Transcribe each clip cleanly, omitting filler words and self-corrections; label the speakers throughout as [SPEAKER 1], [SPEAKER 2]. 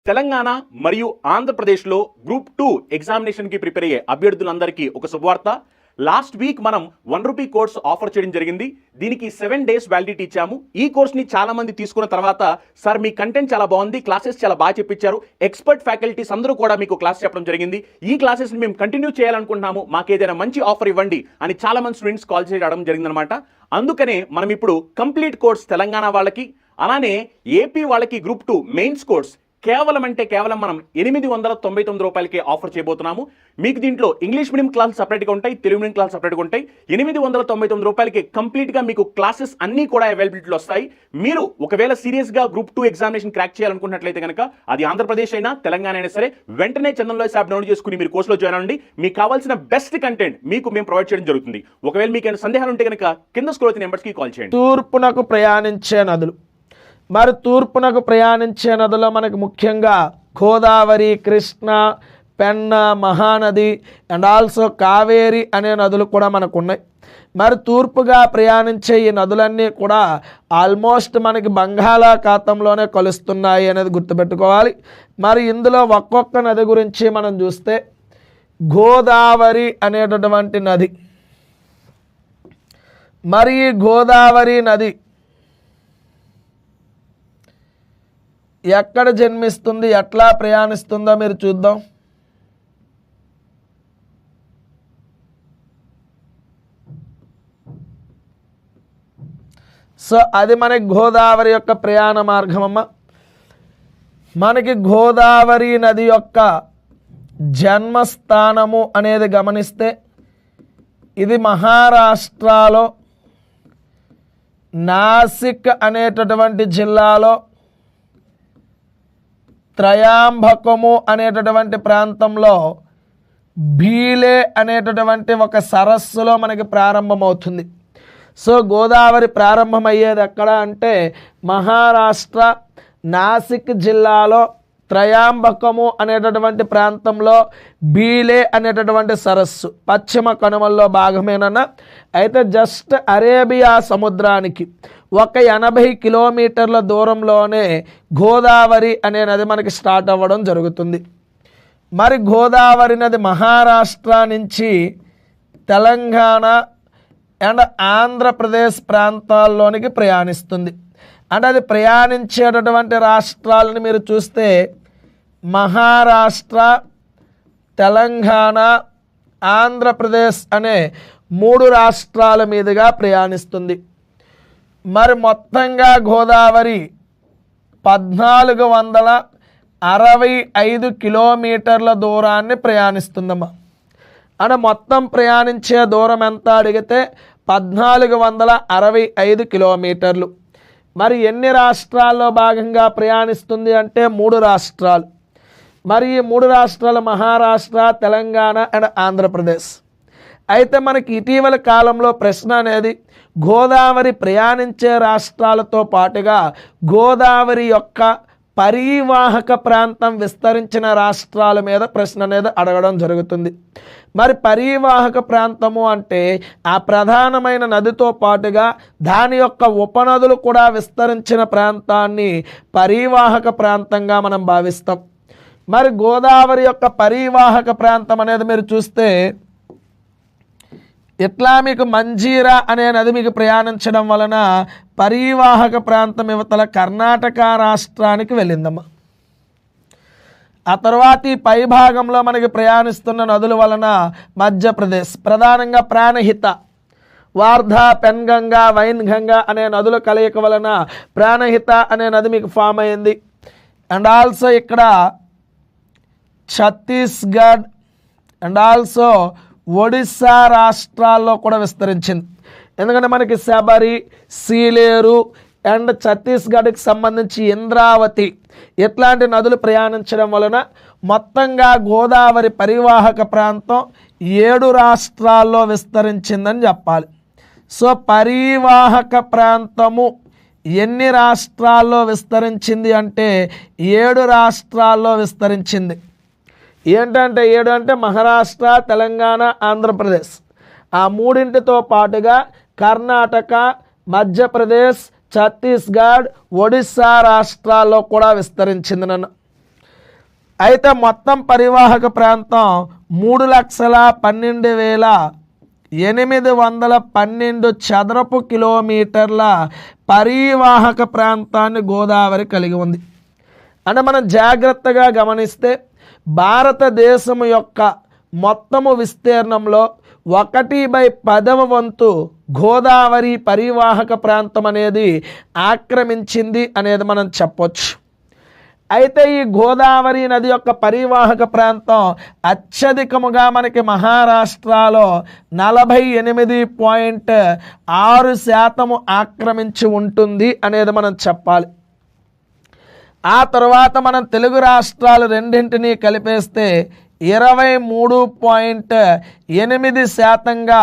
[SPEAKER 1] తెలంగాణ మరియు ఆంధ్రప్రదేశ్లో group 2 ఎగ్జామినేషన్కి prepare అయ్యే అభ్యర్థులందరికీ ఒక శుభవార్త. లాస్ట్ వీక్ మనం ₹1 కోర్స్ ఆఫర్ చేయడం జరిగింది. దీనికి 7 డేస్ వ్యాలిడిటీ ఇచ్చాము. ఈ కోర్స్ని చాలా మంది తీసుకున్న తర్వాత సార్ మీ కంటెంట్ చాలా బాగుంది, క్లాసెస్ చాలా బాగా చెప్పించారు, ఎక్స్పర్ట్ ఫ్యాకల్టీస్ అందరూ కూడా మీకు క్లాస్ చెప్పడం జరిగింది, ఈ క్లాసెస్ని మేము కంటిన్యూ చేయాలనుకుంటున్నాము, మాకు ఏదైనా మంచి ఆఫర్ ఇవ్వండి అని చాలా మంది స్టూడెంట్స్ కాల్ చేయడం జరిగిందనమాట. అందుకనే మనం ఇప్పుడు కంప్లీట్ కోర్స్ తెలంగాణ వాళ్ళకి అలానే ఏపీ వాళ్ళకి గ్రూప్ 2 మెయిన్స్ కోర్స్ కేవలం మనం ₹899 ఆఫర్ చేయబోతున్నాము. మీకు దీంట్లో ఇంగ్లీష్ మీడియం క్లాస్ సపరేట్గా ఉంటాయి, తెలుగు మీడియం క్లాస్ సపరేట్గా ఉంటాయి. ₹899 కంప్లీట్గా మీకు క్లాసెస్ అన్నీ కూడా అవైలబిలిటీలో వస్తాయి. మీరు ఒకవేళ సీరియస్గా గ్రూప్ 2 ఎగ్జామినేషన్ క్రాక్ చేయాలనుకున్నట్లయితే కనుక అది ఆంధ్రప్రదేశ్ అయినా తెలంగాణ అయినా సరే వెంటనే చందన్ లాయర్స్ యాప్ డౌన్లోడ్ చేసుకుని మీరు కోర్సులో జాయిన్ అవ్వండి. మీకు కావాల్సిన బెస్ట్ కంటెంట్ మీకు మేము ప్రొవైడ్ చేయడం జరుగుతుంది. ఒకవేళ మీకు ఏమైనా సందేహాలు ఉంటే కనుక కింద స్క్రోల్ అవుతున్న నెంబర్స్కి కాల్ చేయండి.
[SPEAKER 2] తూర్పునకు ప్రయాణించే నదులు. మరి తూర్పునకు ప్రయాణించే నదుల్లో మనకు ముఖ్యంగా గోదావరి, కృష్ణ, పెన్న, మహానది అండ్ ఆల్సో కావేరి అనే నదులు కూడా మనకు ఉన్నాయి. మరి తూర్పుగా ప్రయాణించే ఈ నదులన్నీ కూడా ఆల్మోస్ట్ మనకి బంగాళాఖాతంలోనే కలుస్తున్నాయి అనేది గుర్తుపెట్టుకోవాలి. మరి ఇందులో ఒక్కొక్క నది గురించి మనం చూస్తే గోదావరి అనేటటువంటి నది, మరి ఈ గోదావరి నది ఎక్కడ జన్మిస్తుంది, ఎట్లా ప్రయాణిస్తుందో మీరు చూద్దాం. సో అది మనకి గోదావరి యొక్క ప్రయాణ మార్గమమ్మ. మనకి గోదావరి నది యొక్క జన్మస్థానము అనేది గమనిస్తే ఇది మహారాష్ట్రలో నాసిక్ అనేటటువంటి జిల్లాలో త్రయాంబకము అనేటటువంటి ప్రాంతంలో భీలే అనేటటువంటి ఒక సరస్సులో మనకి ప్రారంభమవుతుంది. సో గోదావరి ప్రారంభమయ్యేది ఎక్కడ అంటే మహారాష్ట్ర నాసిక్ జిల్లాలో త్రయాంబకము అనేటటువంటి ప్రాంతంలో భీలే అనేటటువంటి సరస్సు పశ్చిమ కనుమల్లో భాగమేనన్న. అయితే జస్ట్ అరేబియా సముద్రానికి ఒక 80 కిలోమీటర్ల దూరంలోనే గోదావరి అనే నది మనకి స్టార్ట్ అవ్వడం జరుగుతుంది. మరి గోదావరి నది మహారాష్ట్ర నుంచి తెలంగాణ అండ్ ఆంధ్రప్రదేశ్ ప్రాంతాల్లోనికి ప్రయాణిస్తుంది. అంటే అది ప్రయాణించేటటువంటి రాష్ట్రాలను మీరు చూస్తే మహారాష్ట్ర, తెలంగాణ, ఆంధ్రప్రదేశ్ అనే 3 రాష్ట్రాల మీదుగా ప్రయాణిస్తుంది. మరి మొత్తంగా గోదావరి 1465 కిలోమీటర్ల దూరాన్ని ప్రయాణిస్తుందమ్మా. అంటే మొత్తం ప్రయాణించే దూరం ఎంత అడిగితే 1465 కిలోమీటర్లు. మరి ఎన్ని రాష్ట్రాల్లో భాగంగా ప్రయాణిస్తుంది అంటే 3 రాష్ట్రాలు. మరి ఈ 3 రాష్ట్రాలు మహారాష్ట్ర, తెలంగాణ అండ్ ఆంధ్రప్రదేశ్. అయితే మనకి ఇటీవల కాలంలో ప్రశ్న అనేది గోదావరి ప్రయాణించే రాష్ట్రాలతో పాటుగా గోదావరి యొక్క పరీవాహక ప్రాంతం విస్తరించిన రాష్ట్రాల మీద ప్రశ్న అనేది అడగడం జరుగుతుంది. మరి పరీవాహక ప్రాంతము అంటే ఆ ప్రధానమైన నదితో పాటుగా దాని యొక్క ఉపనదులు కూడా విస్తరించిన ప్రాంతాన్ని పరీవాహక ప్రాంతంగా మనం భావిస్తాం. మరి గోదావరి యొక్క పరీవాహక ప్రాంతం అనేది మీరు చూస్తే ఇట్లా మీకు మంజీరా అనే నది మీకు ప్రయాణించడం వలన పరీవాహక ప్రాంతం యువతల కర్ణాటక రాష్ట్రానికి వెళ్ళిందమ్మా. ఆ తర్వాత ఈ పై భాగంలో మనకి ప్రయాణిస్తున్న నదుల వలన మధ్యప్రదేశ్ ప్రధానంగా ప్రాణహిత, వార్ధా, పెన్గంగా, వైన్గంగా అనే నదుల కలయిక వలన ప్రాణహిత అనే నది మీకు ఫామ్ అయింది. అండ్ ఆల్సో ఇక్కడ ఛత్తీస్గఢ్ అండ్ ఆల్సో ఒడిస్సా రాష్ట్రాల్లో కూడా విస్తరించింది. ఎందుకంటే మనకి శబరి, సీలేరు అండ్ ఛత్తీస్గఢ్కి సంబంధించి ఇంద్రావతి ఇట్లాంటి నదులు ప్రయాణించడం వలన మొత్తంగా గోదావరి పరివాహక ప్రాంతం 7 రాష్ట్రాల్లో విస్తరించిందని చెప్పాలి. సో పరివాహక ప్రాంతము ఎన్ని రాష్ట్రాల్లో విస్తరించింది అంటే 7 రాష్ట్రాల్లో విస్తరించింది. ఏంటంటే 7 అంటే మహారాష్ట్ర, తెలంగాణ, ఆంధ్రప్రదేశ్ ఆ మూడింటితో పాటుగా కర్ణాటక, మధ్యప్రదేశ్, ఛత్తీస్గఢ్, ఒడిస్సా రాష్ట్రాల్లో కూడా విస్తరించింది. అయితే మొత్తం పరివాహక ప్రాంతం 3,12,812 చదరపు కిలోమీటర్ల పరివాహక ప్రాంతాన్ని గోదావరి కలిగి ఉంది. అంటే మనం జాగ్రత్తగా గమనిస్తే భారతదేశం యొక్క మొత్తము విస్తీర్ణంలో 1/10వ వంతు గోదావరి పరివాహక ప్రాంతం అనేది ఆక్రమించింది అనేది మనం చెప్పొచ్చు. అయితే ఈ గోదావరి నది యొక్క పరివాహక ప్రాంతం అత్యధికముగా మనకి మహారాష్ట్రలో 48.6% ఆక్రమించి ఉంటుంది అనేది మనం చెప్పాలి. ఆ తర్వాత మనం తెలుగు రాష్ట్రాలు రెండింటినీ కలిపేస్తే 23.8%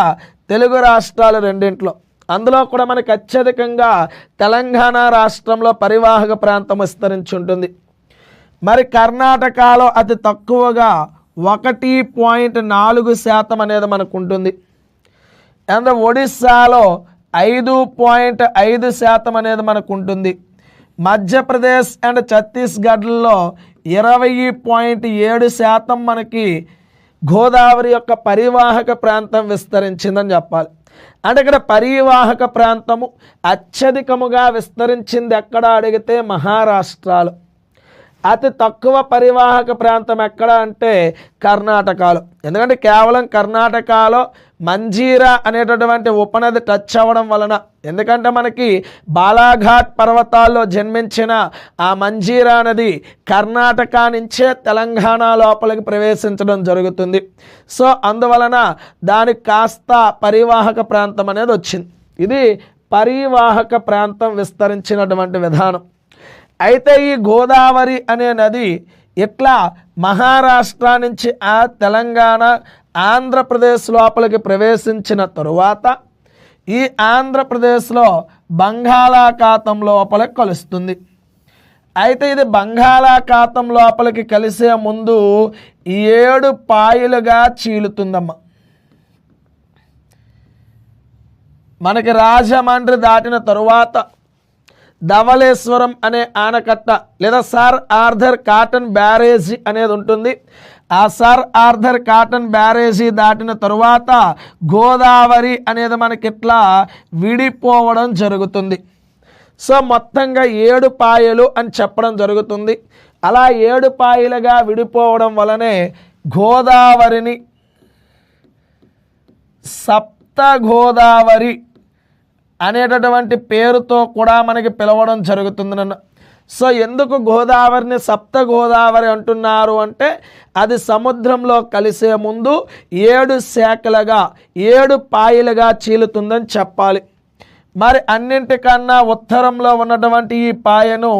[SPEAKER 2] తెలుగు రాష్ట్రాలు రెండింటిలో, అందులో కూడా మనకి అత్యధికంగా తెలంగాణ రాష్ట్రంలో పరివాహక ప్రాంతం విస్తరించి ఉంటుంది. మరి కర్ణాటకలో అతి తక్కువగా 1.4% అనేది మనకు ఉంటుంది. అండ్ ఒడిస్సాలో 5.5% అనేది మనకు ఉంటుంది. మధ్యప్రదేశ్ అండ్ ఛత్తీస్గఢ్లో 20.7% మనకి గోదావరి యొక్క పరివాహక ప్రాంతం విస్తరించిందని చెప్పాలి. అంటే ఇక్కడ పరివాహక ప్రాంతము అత్యధికముగా విస్తరించింది ఎక్కడ అడిగితే మహారాష్ట్రలో. అతి తక్కువ పరివాహక ప్రాంతం ఎక్కడ అంటే కర్ణాటకలో. ఎందుకంటే కేవలం కర్ణాటకలో మంజీరా అనేటటువంటి ఉపనది టచ్ అవ్వడం వలన, ఎందుకంటే మనకి బాలాఘాట్ పర్వతాల్లో జన్మించిన ఆ మంజీరా నది కర్ణాటక నుంచే తెలంగాణ లోపలికి ప్రవేశించడం జరుగుతుంది. సో అందువలన దానికి కాస్త పరివాహక ప్రాంతం అనేది వచ్చింది. ఇది పరివాహక ప్రాంతం విస్తరించినటువంటి విధానం. అయితే ఈ గోదావరి అనే నది ఇట్లా మహారాష్ట్ర నుంచి ఆ తెలంగాణ ఆంధ్రప్రదేశ్ లోపలికి ప్రవేశించిన తరువాత ఈ ఆంధ్రప్రదేశ్లో బంగాళాఖాతం లోపలికి కలుస్తుంది. అయితే ఇది బంగాళాఖాతం లోపలికి కలిసే ముందు 7 పాయలుగా చీలుతుందమ్మ. మనకి రాజమండ్రి దాటిన తరువాత ధవళేశ్వరం అనే ఆనకట్ట లేదా సర్ ఆర్థర్ కాటన్ బ్యారేజీ అనేది ఉంటుంది. ఆ సర్ ఆర్థర్ కాటన్ బ్యారేజీ దాటిన తరువాత గోదావరి అనేది మనకి ఇట్లా విడిపోవడం జరుగుతుంది. సో మొత్తంగా 7 పాయలు అని చెప్పడం జరుగుతుంది. అలా 7 పాయలుగా విడిపోవడం వలనే గోదావరిని సప్త గోదావరి అనేటటువంటి పేరుతో కూడా మనకి పిలవడం జరుగుతుంది నన్ను. సో ఎందుకు గోదావరిని సప్త గోదావరి అంటున్నారు అంటే అది సముద్రంలో కలిసే ముందు 7 శాఖలుగా 7 పాయలుగా చీలుతుందని చెప్పాలి. మరి అన్నింటికన్నా ఉత్తరంలో ఉన్నటువంటి ఈ పాయను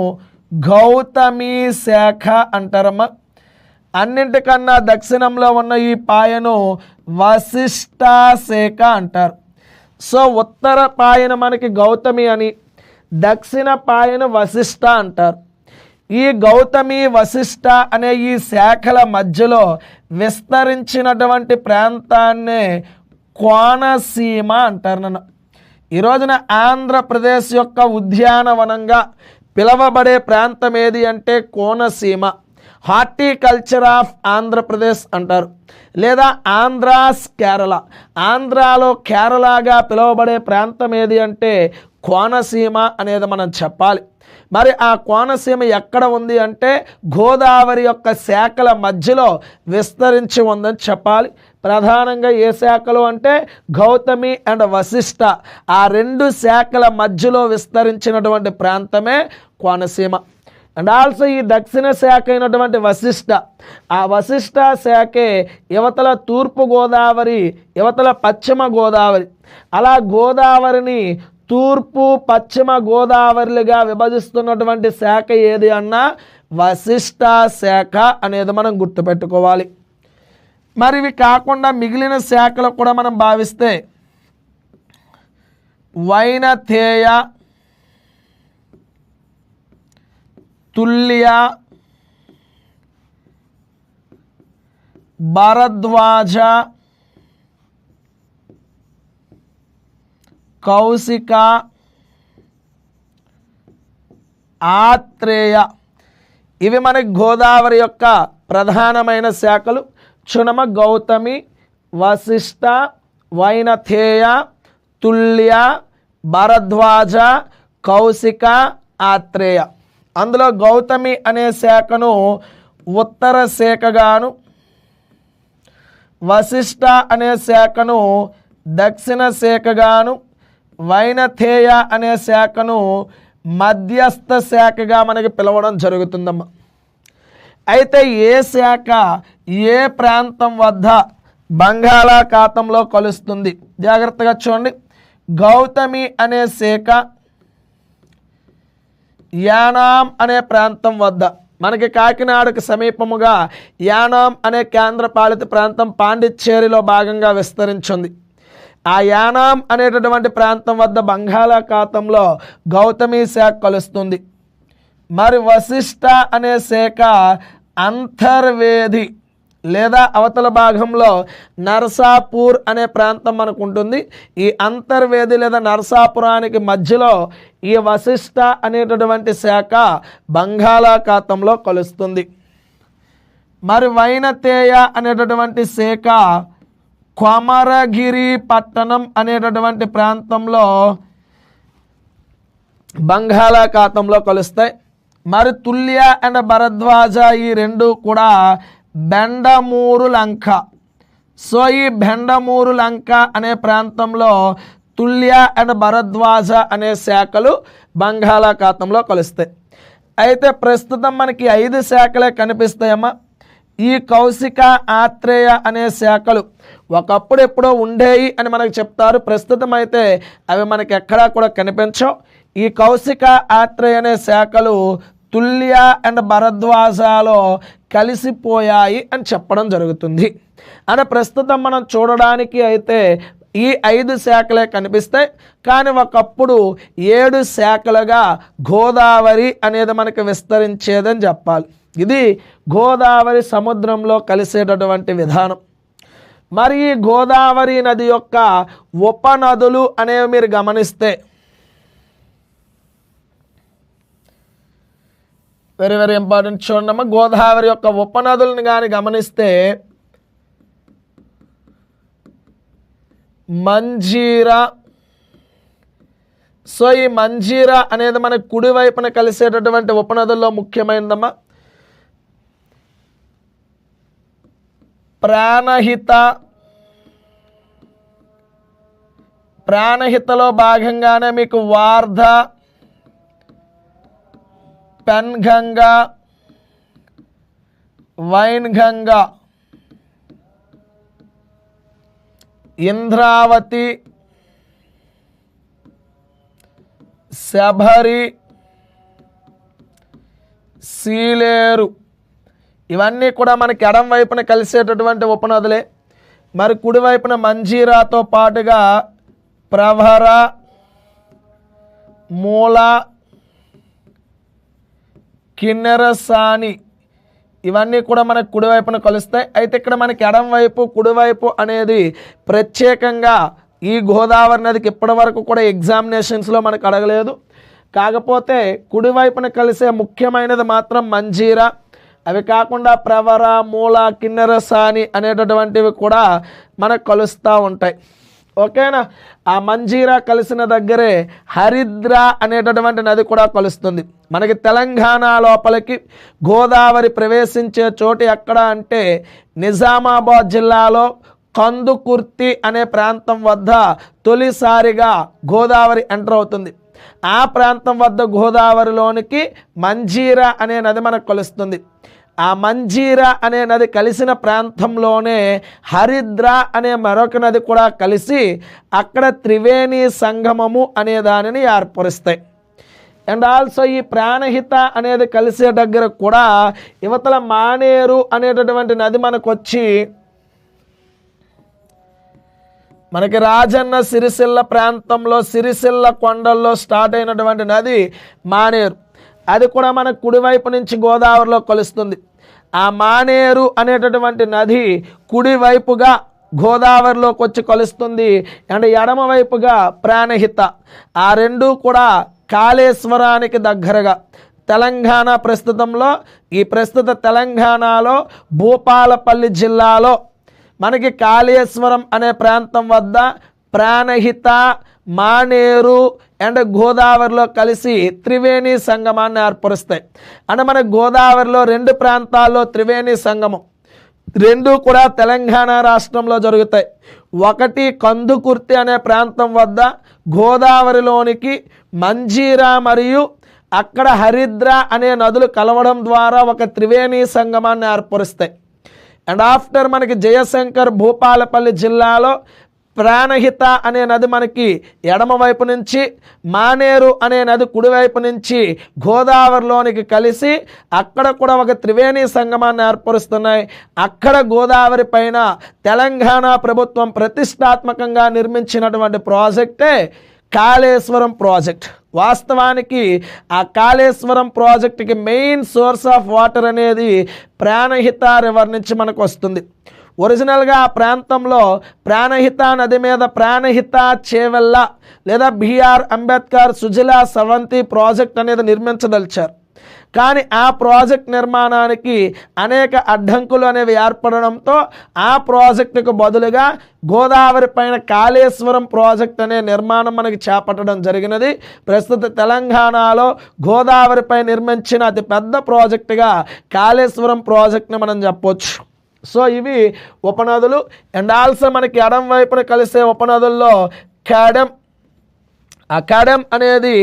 [SPEAKER 2] గౌతమి శాఖ అంటారమ్మా. అన్నింటికన్నా దక్షిణంలో ఉన్న ఈ పాయను వశిష్ఠ శాఖ అంటారు. సో ఉత్తర పాయన మనకి గౌతమి అని, దక్షిణ పాయన వశిష్ఠ అంటారు. ఈ గౌతమి వశిష్ఠ అనే ఈ శాఖల మధ్యలో విస్తరించినటువంటి ప్రాంతాన్నే కోనసీమ అంటారు నన్ను. ఈ రోజున ఆంధ్రప్రదేశ్ యొక్క ఉద్యానవనంగా పిలవబడే ప్రాంతం ఏది అంటే కోనసీమ. హార్టికల్చర్ ఆఫ్ ఆంధ్రప్రదేశ్ అంటారు, లేదా ఆంధ్రాస్ కేరళ. ఆంధ్రాలో కేరళగా పిలువబడే ప్రాంతం ఏది అంటే కోనసీమ అనేది మనం చెప్పాలి. మరి ఆ కోనసీమ ఎక్కడ ఉంది అంటే గోదావరి యొక్క శాఖల మధ్యలో విస్తరించి ఉందని చెప్పాలి. ప్రధానంగా ఏ శాఖలు అంటే గౌతమి అండ్ వశిష్ఠ, ఆ 2 శాఖల మధ్యలో విస్తరించినటువంటి ప్రాంతమే కోనసీమ. అండ్ ఆల్సో ఈ దక్షిణ శాఖ అయినటువంటి వశిష్ఠ, ఆ వశిష్ఠ శాఖే యువతల తూర్పు గోదావరి, యువతల పశ్చిమ గోదావరి. అలా గోదావరిని తూర్పు పశ్చిమ గోదావరిలుగా విభజిస్తున్నటువంటి శాఖ ఏది అన్నా వశిష్ఠ శాఖ అనేది మనం గుర్తుపెట్టుకోవాలి. మరి ఇవి కాకుండా మిగిలిన శాఖలు కూడా మనం భావిస్తే వైనతేయ, తుల్య, భరద్వాజ, కౌశిక, ఆత్రేయ, ఇవి మనకి గోదావరి యొక్క ప్రధానమైన శాఖలు చునమ, గౌతమి, వశిష్ట, వైనథేయ, తుల్య, భరద్వాజ, కౌశిక, ఆత్రేయ. అందులో గౌతమి అనే శాఖను ఉత్తర శాఖగాను, వశిష్ట అనే శాఖను దక్షిణ శాఖగాను, వైనథేయ అనే శాఖను మధ్యస్థ శాఖగా మనకి పిలవడం జరుగుతుందమ్మా. అయితే ఏ శాఖ ఏ ప్రాంతం వద్ద బంగాళాఖాతంలో కలుస్తుంది జాగ్రత్తగా చూడండి. గౌతమి అనే శాఖ యానాం అనే ప్రాంతం వద్ద, మనకి కాకినాడకు సమీపముగా యానాం అనే కేంద్రపాలిత ప్రాంతం పాండిచ్చేరిలో భాగంగా విస్తరించింది. ఆ యానాం అనేటటువంటి ప్రాంతం వద్ద బంగాళాఖాతంలో గౌతమి శాఖ కలుస్తుంది. మరి వశిష్ట అనే శాఖ అంతర్వేది లేదా అవతల భాగంలో నరసాపూర్ అనే ప్రాంతం మనకు ఉంటుంది. ఈ అంతర్వేది లేదా నరసాపురానికి మధ్యలో ఈ వశిష్ట అనేటటువంటి శాఖ బంగాళాఖాతంలో కలుస్తుంది. మరి వైనతేయ అనేటటువంటి శాఖ కొమరగిరి పట్టణం అనేటటువంటి ప్రాంతంలో బంగాళాఖాతంలో కలుస్తాయి. మరి తుల్య అండ్ భరద్వాజ ఈ రెండు కూడా బెండమూరు లంక. సో ఈ బెండమూరు లంక అనే ప్రాంతంలో తుల్య అండ్ భరద్వాజ అనే శాఖలు బంగాళాఖాతంలో కలుస్తాయి. అయితే ప్రస్తుతం మనకి 5 శాఖలే కనిపిస్తాయమ్మా. ఈ కౌశిక, ఆత్రేయ అనే శాఖలు ఒకప్పుడు ఎప్పుడో ఉండేవి అని మనకు చెప్తారు. ప్రస్తుతం అయితే అవి మనకి ఎక్కడా కూడా కనిపించవు. ఈ కౌశిక, ఆత్రేయ అనే శాఖలు తుల్య అండ్ భరద్వాజలో కలిసిపోయాయి అని చెప్పడం జరుగుతుంది. అంటే ప్రస్తుతం మనం చూడడానికి అయితే ఈ 5 శాఖలే కనిపిస్తాయి. కానీ ఒకప్పుడు 7 శాఖలుగా గోదావరి అనేది మనకు విస్తరించేదని చెప్పాలి. ఇది గోదావరి సముద్రంలో కలిసేటటువంటి విధానం. మరి ఈ గోదావరి నది యొక్క ఉపనదులు అనేవి మీరు గమనిస్తే వెరీ వెరీ ఇంపార్టెంట్. చూడమ్మా, గోదావరి యొక్క ఉపనదులను కానీ గమనిస్తే మంజీరా. సో ఈ మంజీరా అనేది మనకు కుడివైపున కలిసేటటువంటి ఉపనదుల్లో ముఖ్యమైనదమ్మా. ప్రాణహిత, ప్రాణహితలో భాగంగానే మీకు వార్ధ, పెన్గంగా, వైన్గంగా, ఇంద్రావతి, శబరి, సీలేరు ఇవన్నీ కూడా మనకి ఎడం వైపున కలిసేటటువంటి ఉపనదులే. మరి కుడివైపున మంజీరాతో పాటుగా ప్రవర, మూల, కిన్నెరసాని ఇవన్నీ కూడా మనకు కుడివైపున కలుస్తాయి. అయితే ఇక్కడ మనకి ఎడం వైపు, కుడివైపు అనేది ప్రత్యేకంగా ఈ గోదావరి నదికి ఇప్పటి వరకు కూడా ఎగ్జామినేషన్స్లో మనకు అడగలేదు. కాకపోతే కుడివైపున కలిసే ముఖ్యమైనది మాత్రం మంజీరా. అవి కాకుండా ప్రవర, మూల, కిన్నెరసాని అనేటటువంటివి కూడా మనకు కలుస్తూ ఉంటాయి. ఓకేనా. ఆ మంజీరా కలిసిన దగ్గరే హరిద్ర అనేటటువంటి నది కూడా కలుస్తుంది. మనకి తెలంగాణ లోపలికి గోదావరి ప్రవేశించే చోటు ఎక్కడ అంటే నిజామాబాద్ జిల్లాలో కందుకుర్తి అనే ప్రాంతం వద్ద తొలిసారిగా గోదావరి ఎంటర్ అవుతుంది. ఆ ప్రాంతం వద్ద గోదావరిలోనికి మంజీరా అనే నది మనకు కలుస్తుంది. ఆ మంజీరా అనే నది కలిసిన ప్రాంతంలోనే హరిద్ర అనే మరొక నది కూడా కలిసి అక్కడ త్రివేణి సంగమము అనే దానిని ఏర్పరుస్తాయి. అండ్ ఆల్సో ఈ ప్రాణహిత అనేది కలిసే దగ్గర కూడా యువతల మానేరు అనేటటువంటి నది మనకు వచ్చి మనకి రాజన్న సిరిసిల్ల ప్రాంతంలో సిరిసిల్ల కొండల్లో స్టార్ట్ అయినటువంటి నది మానేరు. అది కూడా మన కుడివైపు నుంచి గోదావరిలో కలుస్తుంది. ఆ మానేరు అనేటటువంటి నది కుడివైపుగా గోదావరిలోకి వచ్చి కలుస్తుంది. అండ్ ఎడమవైపుగా ప్రాణహిత. ఆ రెండు కూడా కాళేశ్వరానికి దగ్గరగా తెలంగాణ ప్రస్తుతంలో ఈ ప్రస్తుత తెలంగాణలో భూపాలపల్లి జిల్లాలో మనకి కాళేశ్వరం అనే ప్రాంతం వద్ద ప్రాణహిత, మానేరు అండ్ గోదావరిలో కలిసి త్రివేణి సంగమాన్ని ఏర్పరుస్తాయి. అంటే మన గోదావరిలో రెండు ప్రాంతాల్లో త్రివేణి సంగమం రెండు కూడా తెలంగాణ రాష్ట్రంలో జరుగుతాయి. ఒకటి కందుకుర్తి అనే ప్రాంతం వద్ద గోదావరిలోనికి మంజీరా మరియు అక్కడ హరిద్ర అనే నదులు కలవడం ద్వారా ఒక త్రివేణి సంగమాన్ని ఏర్పరుస్తాయి. అండ్ ఆఫ్టర్ మనకి జయశంకర్ భూపాలపల్లి జిల్లాలో ప్రాణహిత అనే నది మనకి ఎడమ వైపు నుంచి, మానేరు అనే నది కుడివైపు నుంచి గోదావరిలోనికి కలిసి అక్కడ కూడా ఒక త్రివేణి సంగమాన్ని ఏర్పరుస్తున్నాయి. అక్కడ గోదావరి పైన తెలంగాణ ప్రభుత్వం ప్రతిష్టాత్మకంగా నిర్మించినటువంటి ప్రాజెక్టే కాళేశ్వరం ప్రాజెక్ట్. వాస్తవానికి ఆ కాళేశ్వరం ప్రాజెక్టుకి మెయిన్ సోర్స్ ఆఫ్ వాటర్ అనేది ప్రాణహిత రివర్ నుంచి మనకు వస్తుంది. ఒరిజినల్గా ఆ ప్రాంతంలో ప్రాణహిత నది మీద ప్రాణహిత చేవెళ్ళ లేదా బిఆర్ అంబేద్కర్ సుజలా సవంతి ప్రాజెక్ట్ అనేది నిర్మించదలిచారు. కానీ ఆ ప్రాజెక్ట్ నిర్మాణానికి అనేక అడ్డంకులు అనేవి ఏర్పడడంతో ఆ ప్రాజెక్టుకు బదులుగా గోదావరి పైన కాళేశ్వరం ప్రాజెక్ట్ అనే నిర్మాణం మనకి చేపట్టడం జరిగినది. ప్రస్తుత తెలంగాణలో గోదావరిపై నిర్మించిన అతి పెద్ద ప్రాజెక్టుగా కాళేశ్వరం ప్రాజెక్ట్ని మనం చెప్పొచ్చు. సో ఇవి ఉపనదులు. అండ్ ఆల్సో మనకి ఎడం వైపున కలిసే ఉపనదుల్లో కాడెం, ఆ కాడెం అనేది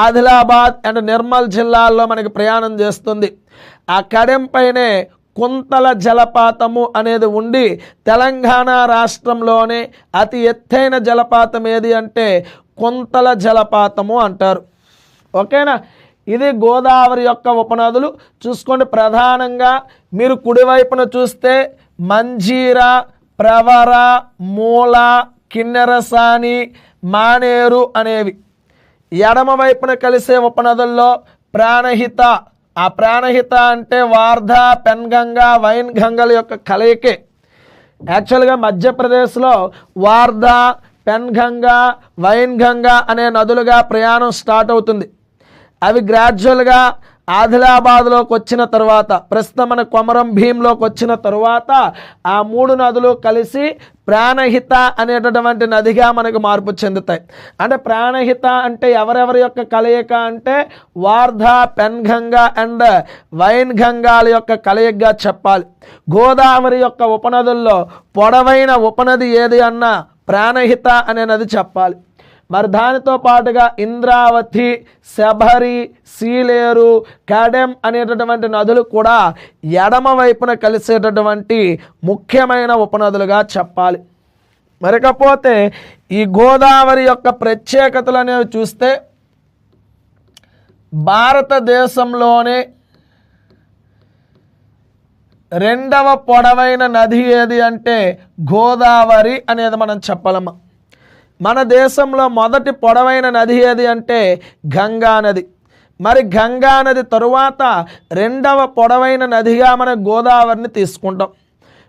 [SPEAKER 2] ఆదిలాబాద్ అండ్ నిర్మల్ జిల్లాల్లో మనకి ప్రయాణం చేస్తుంది. ఆ కాడెం పైనే కుంతల జలపాతము అనేది ఉండి తెలంగాణ రాష్ట్రంలోనే అతి ఎత్తైన జలపాతం ఏది అంటే కుంతల జలపాతము అంటారు. ఓకేనా? ఇది గోదావరి యొక్క ఉపనదులు. చూసుకోండి, ప్రధానంగా మీరు కుడివైపున చూస్తే మంజీరా, ప్రవర, మూల, కిన్నెరసాని, మానేరు అనేవి. ఎడమ వైపున కలిసే ఉపనదుల్లో ప్రాణహిత, ఆ ప్రాణహిత అంటే వార్ధా, పెన్గంగా, వైన్ గంగల యొక్క కలయికే. యాక్చువల్గా మధ్యప్రదేశ్లో వార్ధా, పెన్గంగా, వైన్ గంగా అనే నదులుగా ప్రయాణం స్టార్ట్ అవుతుంది. అవి గ్రాడ్యువల్గా ఆదిలాబాద్లోకి వచ్చిన తర్వాత, ప్రస్తుతం మన కొమరం భీంలోకి వచ్చిన తరువాత ఆ మూడు నదులు కలిసి ప్రాణహిత అనేటటువంటి నదిగా మనకు మార్పు చెందుతాయి. అంటే ప్రాణహిత అంటే ఎవరెవరి యొక్క కలయిక అంటే వార్ధా, పెన్గంగా అండ్ వైన్ గంగాల యొక్క కలయికగా చెప్పాలి. గోదావరి యొక్క ఉపనదుల్లో పొడవైన ఉపనది ఏది అన్నా ప్రాణహిత అనే నది చెప్పాలి. మరి దానితో పాటుగా ఇంద్రావతి, శబరి, సీలేరు, కాడెం అనేటటువంటి నదులు కూడా ఎడమ వైపున కలిసేటటువంటి ముఖ్యమైన ఉపనదులుగా చెప్పాలి. మరికపోతే ఈ గోదావరి యొక్క ప్రత్యేకతలు అనేవి చూస్తే భారతదేశంలోనే రెండవ పొడవైన నది ఏది అంటే గోదావరి అనేది మనం చెప్పలేము. మన దేశంలో మొదటి పొడవైన నది ఏది అంటే గంగా నది. మరి గంగా నది తరువాత రెండవ పొడవైన నదిగా మనం గోదావరిని తీసుకుంటాం.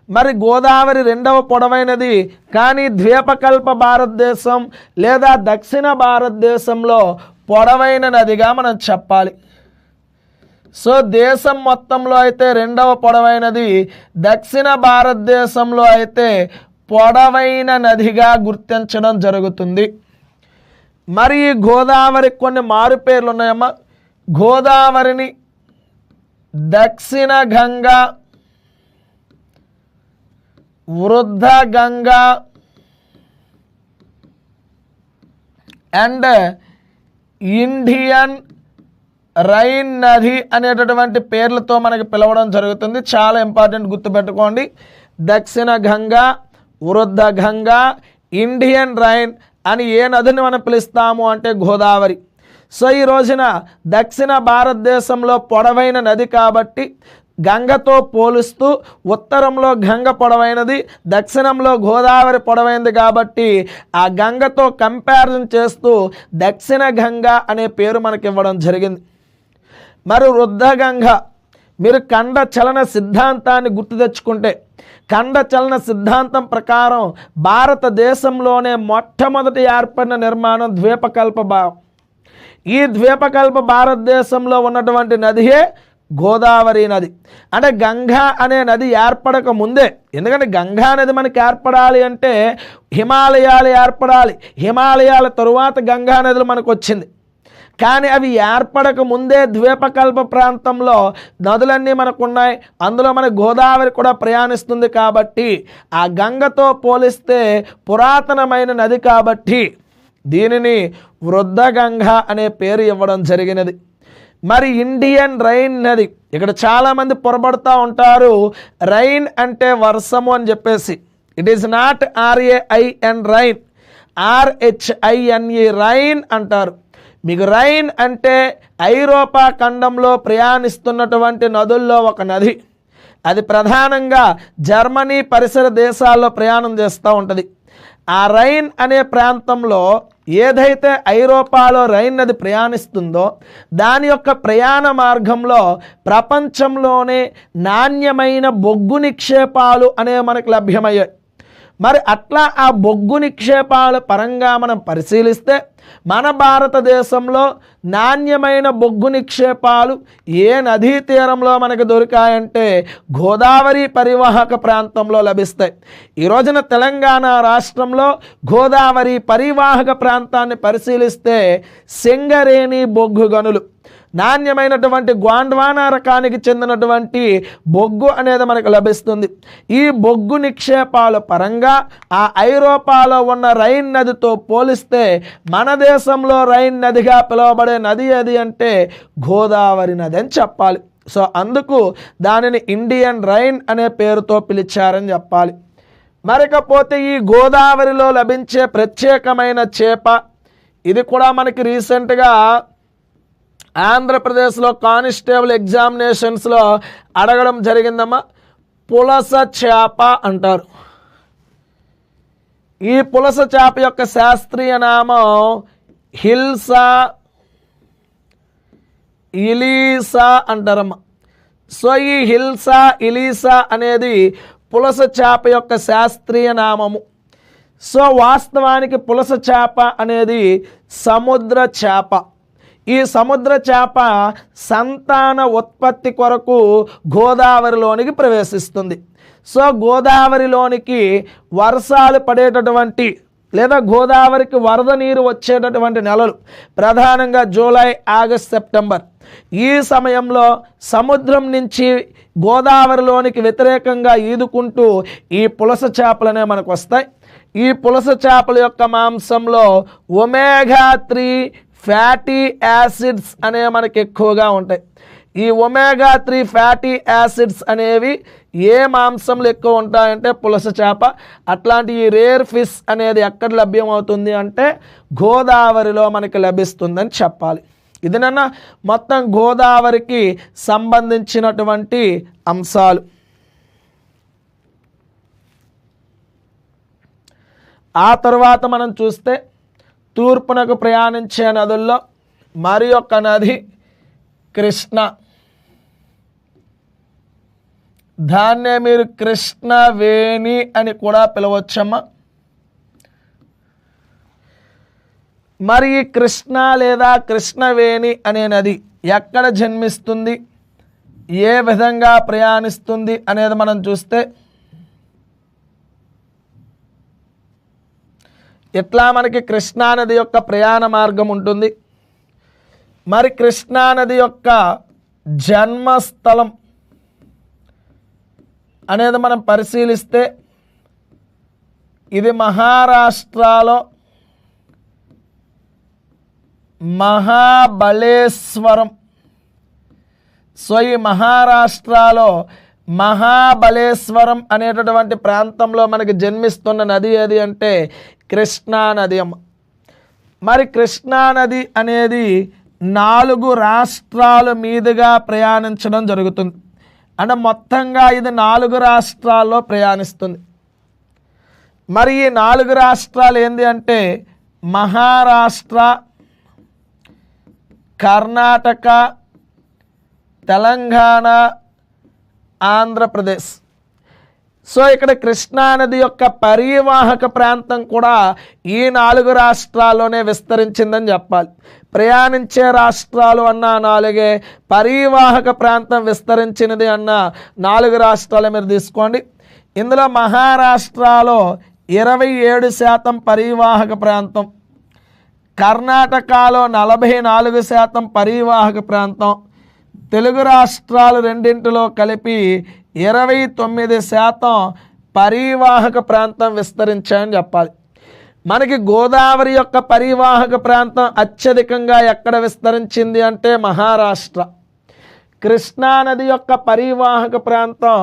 [SPEAKER 2] మరి గోదావరి రెండవ పొడవైనది, కానీ ద్వీపకల్ప భారతదేశం లేదా దక్షిణ భారతదేశంలో పొడవైన నదిగా మనం చెప్పాలి. సో దేశం మొత్తంలో అయితే రెండవ పొడవైనది, దక్షిణ భారతదేశంలో అయితే పొడవైన నదిగా గుర్తించడం జరుగుతుంది. మరి ఈ గోదావరికి కొన్ని మారు పేర్లు ఉన్నాయమ్మా. గోదావరిని దక్షిణ గంగా, వృద్ధ గంగా అండ్ ఇండియన్ రైన్ నది అనేటటువంటి పేర్లతో మనకి పిలవడం జరుగుతుంది. చాలా ఇంపార్టెంట్, గుర్తుపెట్టుకోండి. దక్షిణ గంగా, వృద్ధ గంగా, ఇండియన్ రైన్ అని ఏ నదిని మనం పిలుస్తాము అంటే గోదావరి. సో ఈ రోజున దక్షిణ భారతదేశంలో పొడవైన నది కాబట్టి గంగతో పోలుస్తూ ఉత్తరంలో గంగ పొడవైనది, దక్షిణంలో గోదావరి పొడవైనది కాబట్టి ఆ గంగతో కంపారిజన్ చేస్తూ దక్షిణ గంగా అనే పేరు మనకి ఇవ్వడం జరిగింది. మరి వృద్ధ గంగ, మీరు ఖండ చలన సిద్ధాంతాన్ని గుర్తు తెచ్చుకుంటే, ఖండ చలన సిద్ధాంతం ప్రకారం భారతదేశంలోనే మొట్టమొదటి ఏర్పడిన నిర్మాణం ద్వీపకల్ప భావం. ఈ ద్వీపకల్ప భారతదేశంలో ఉన్నటువంటి నదియే గోదావరి నది. అంటే గంగా అనే నది ఏర్పడక ముందే, ఎందుకంటే గంగా నది మనకి ఏర్పడాలి అంటే హిమాలయాలు ఏర్పడాలి, హిమాలయాల తరువాత గంగా నదులు మనకు వచ్చింది. కానీ అవి ఏర్పడక ముందే ద్వీపకల్ప ప్రాంతంలో నదులన్నీ మనకు ఉన్నాయి. అందులో మన గోదావరి కూడా ప్రయాణిస్తుంది. కాబట్టి ఆ గంగతో పోలిస్తే పురాతనమైన నది కాబట్టి దీనిని వృద్ధ గంగా అనే పేరు ఇవ్వడం జరిగినది. మరి ఇండియన్ రైన్ నది, ఇక్కడ చాలామంది పొరబడుతూ ఉంటారు. రైన్ అంటే వర్షము అని చెప్పేసి. It is not RAIN rain, RHINE rain అంటారు. మీకు రైన్ అంటే ఐరోపా ఖండంలో ప్రయాణిస్తున్నటువంటి నదుల్లో ఒక నది. అది ప్రధానంగా జర్మనీ పరిసర దేశాల్లో ప్రయాణం చేస్తూ ఉంటుంది. ఆ రైన్ అనే ప్రాంతంలో ఏదైతే ఐరోపాలో రైన్ నది ప్రయాణిస్తుందో దాని యొక్క ప్రయాణ మార్గంలో ప్రపంచంలోనే నాణ్యమైన బొగ్గు నిక్షేపాలు అనేవి మనకు లభ్యమయ్యాయి. మరి అట్లా ఆ బొగ్గు నిక్షేపాల పరంగా మనం పరిశీలిస్తే మన భారతదేశంలో నాణ్యమైన బొగ్గు నిక్షేపాలు ఏ నదీ తీరంలో మనకు దొరికాయంటే గోదావరి పరివాహక ప్రాంతంలో లభిస్తాయి. ఈ రోజున తెలంగాణ రాష్ట్రంలో గోదావరి పరివాహక ప్రాంతాన్ని పరిశీలిస్తే సింగరేణి బొగ్గు గనులు, నాణ్యమైనటువంటి గ్వాండ్వానా రకానికి చెందినటువంటి బొగ్గు అనేది మనకు లభిస్తుంది. ఈ బొగ్గు నిక్షేపాల పరంగా ఆ ఐరోపాలో ఉన్న రైన్ నదితో పోలిస్తే మన దేశంలో రైన్ నదిగా పిలువబడే నది ఏది అంటే గోదావరి నది అని చెప్పాలి. సో అందుకు దానిని ఇండియన్ రైన్ అనే పేరుతో పిలిచారని చెప్పాలి. మరికపోతే ఈ గోదావరిలో లభించే ప్రత్యేకమైన చేప, ఇది కూడా మనకి రీసెంట్గా ఆంధ్రప్రదేశ్లో కానిస్టేబుల్ ఎగ్జామినేషన్స్లో అడగడం జరిగిందమ్మా. పులస చేప అంటారు. ఈ పులస చేప యొక్క శాస్త్రీయ నామం హిల్సా ఇలీసా అంటారమ్మా. సో ఈ హిల్సా ఇలీసా అనేది పులస చేప యొక్క శాస్త్రీయ నామము. సో వాస్తవానికి పులస చేప అనేది సముద్ర చేప. ఈ సముద్ర చేప సంతాన ఉత్పత్తి కొరకు గోదావరిలోనికి ప్రవేశిస్తుంది. సో గోదావరిలోనికి వర్షాలు పడేటటువంటి లేదా గోదావరికి వరద నీరు వచ్చేటటువంటి నెలలు ప్రధానంగా జూలై, ఆగస్ట్, సెప్టెంబర్. ఈ సమయంలో సముద్రం నుంచి గోదావరిలోనికి వ్యతిరేకంగా ఈదుకుంటూ ఈ పులస చేపలనే మనకు వస్తాయి. ఈ పులస చేపల యొక్క మాంసంలో ఒమేగా-3 ఫ్యాటీ యాసిడ్స్ అనేవి మనకి ఎక్కువగా ఉంటాయి. ఈ ఒమేగా-3 ఫ్యాటీ యాసిడ్స్ అనేవి ఏ మాంసంలో ఎక్కువ ఉంటాయంటే పులస చేప. అట్లాంటి ఈ రేర్ ఫిష్ అనేది ఎక్కడ లభ్యమవుతుంది అంటే గోదావరిలో మనకి లభిస్తుందని చెప్పాలి. ఇది నన్న మొత్తం గోదావరికి సంబంధించినటువంటి అంశాలు. ఆ తర్వాత మనం చూస్తే తూర్పునకు ప్రయాణించే నదుల్లో మరి ఒక నది కృష్ణ. దాన్నే మీరు కృష్ణవేణి అని కూడా పిలవచ్చమ్మా. మరి ఈ కృష్ణ లేదా కృష్ణవేణి అనే నది ఎక్కడ జన్మిస్తుంది, ఏ విధంగా ప్రయాణిస్తుంది అనేది మనం చూస్తే ఇట్లా మనకి కృష్ణానది యొక్క ప్రయాణ మార్గం ఉంటుంది. మరి కృష్ణానది యొక్క జన్మస్థలం అనేది మనం పరిశీలిస్తే ఇది మహారాష్ట్రలో మహాబలేశ్వరం. సో ఈ మహారాష్ట్రలో మహాబలేశ్వరం అనేటటువంటి ప్రాంతంలో మనకి జన్మిస్తున్న నది ఏది అంటే కృష్ణానది అమ్మ. మరి కృష్ణానది అనేది 4 రాష్ట్రాల మీదుగా ప్రయాణించడం జరుగుతుంది. అంటే మొత్తంగా ఇది 4 రాష్ట్రాల్లో ప్రయాణిస్తుంది. మరి ఈ 4 రాష్ట్రాలు ఏంది అంటే మహారాష్ట్ర, కర్ణాటక, తెలంగాణ, ఆంధ్రప్రదేశ్. సో ఇక్కడ కృష్ణానది యొక్క పరివాహక ప్రాంతం కూడా ఈ 4 రాష్ట్రాల్లోనే విస్తరించిందని చెప్పాలి. ప్రయాణించే రాష్ట్రాలు అన్న 4, పరివాహక ప్రాంతం విస్తరించినది అన్న 4 రాష్ట్రాలు మీరు తీసుకోండి. ఇందులో మహారాష్ట్రలో 27% పరివాహక ప్రాంతం, కర్ణాటకలో 44% పరివాహక ప్రాంతం, తెలుగు రాష్ట్రాలు రెండింటిలో కలిపి 29% పరివాహక ప్రాంతం విస్తరించాయని చెప్పాలి. మనకి గోదావరి యొక్క పరివాహక ప్రాంతం అత్యధికంగా ఎక్కడ విస్తరించింది అంటే మహారాష్ట్ర. కృష్ణానది యొక్క పరివాహక ప్రాంతం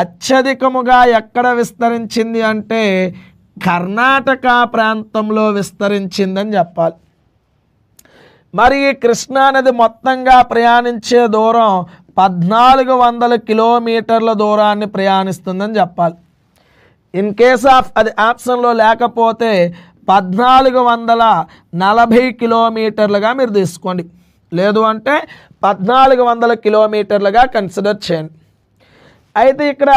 [SPEAKER 2] అత్యధికముగా ఎక్కడ విస్తరించింది అంటే కర్ణాటక ప్రాంతంలో విస్తరించిందని చెప్పాలి. మరి ఈ కృష్ణానది మొత్తంగా ప్రయాణించే దూరం 1400 కిలోమీటర్ల దూరాన్ని ప్రయాణిస్తుందని చెప్పాలి. ఇన్ కేస్ ఆఫ్ అది ఆప్షన్లో లేకపోతే 1440 కిలోమీటర్లుగా మీరు తీసుకోండి, లేదు అంటే 1400 కిలోమీటర్లుగా కన్సిడర్ చేయండి. అయితే ఇక్కడ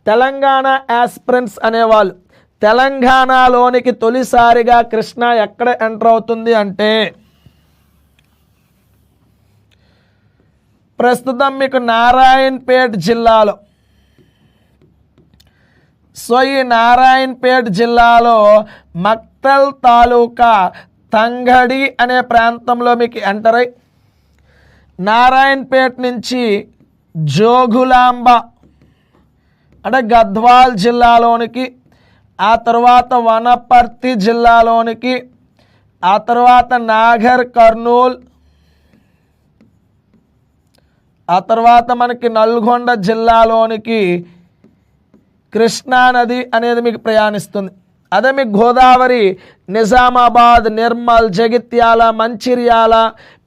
[SPEAKER 2] తెలంగాణ యాస్పిరెంట్స్ అనేవాళ్ళు తెలంగాణలోనికి తొలిసారిగా కృష్ణా ఎక్కడ ఎంటర్ అవుతుంది అంటే ప్రస్తుతం మీకు నారాయణపేట్ జిల్లాలో. సో ఈ నారాయణపేట్ జిల్లాలో మక్తల్ తాలూకా తంగడి అనే ప్రాంతంలో మీకు ఎంటర్ అయ్యి నారాయణపేట్ నుంచి జోగులాంబ అంటే గద్వాల్ జిల్లాలోనికి, ఆ తర్వాత వనపర్తి జిల్లాలోనికి, ఆ తర్వాత నాగర్ కర్నూల్, ఆ తర్వాత మనకి నల్గొండ జిల్లాలోనికి కృష్ణానది అనేది మీకు ప్రయాణిస్తుంది. అదే మీకు గోదావరి నిజామాబాద్, నిర్మల్, జగిత్యాల, మంచిర్యాల,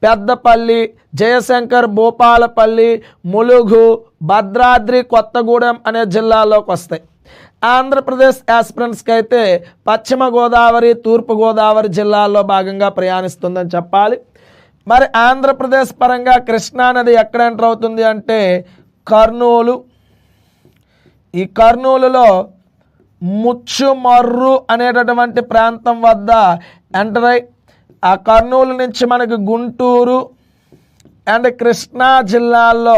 [SPEAKER 2] పెద్దపల్లి, జయశంకర్, భూపాలపల్లి, ములుగు, భద్రాద్రి, కొత్తగూడెం అనే జిల్లాల్లోకి వస్తాయి. ఆంధ్రప్రదేశ్ యాస్పిరెంట్స్కి అయితే పశ్చిమ గోదావరి, తూర్పు గోదావరి జిల్లాల్లో భాగంగా ప్రయాణిస్తుందని చెప్పాలి. మరి ఆంధ్రప్రదేశ్ పరంగా కృష్ణానది ఎక్కడ ఎంటర్ అవుతుంది అంటే కర్నూలు. ఈ కర్నూలులో ముచ్చుమర్రు అనేటటువంటి ప్రాంతం వద్ద ఎంటర్ అయి ఆ కర్నూలు నుంచి మనకు గుంటూరు అండ్ కృష్ణా జిల్లాల్లో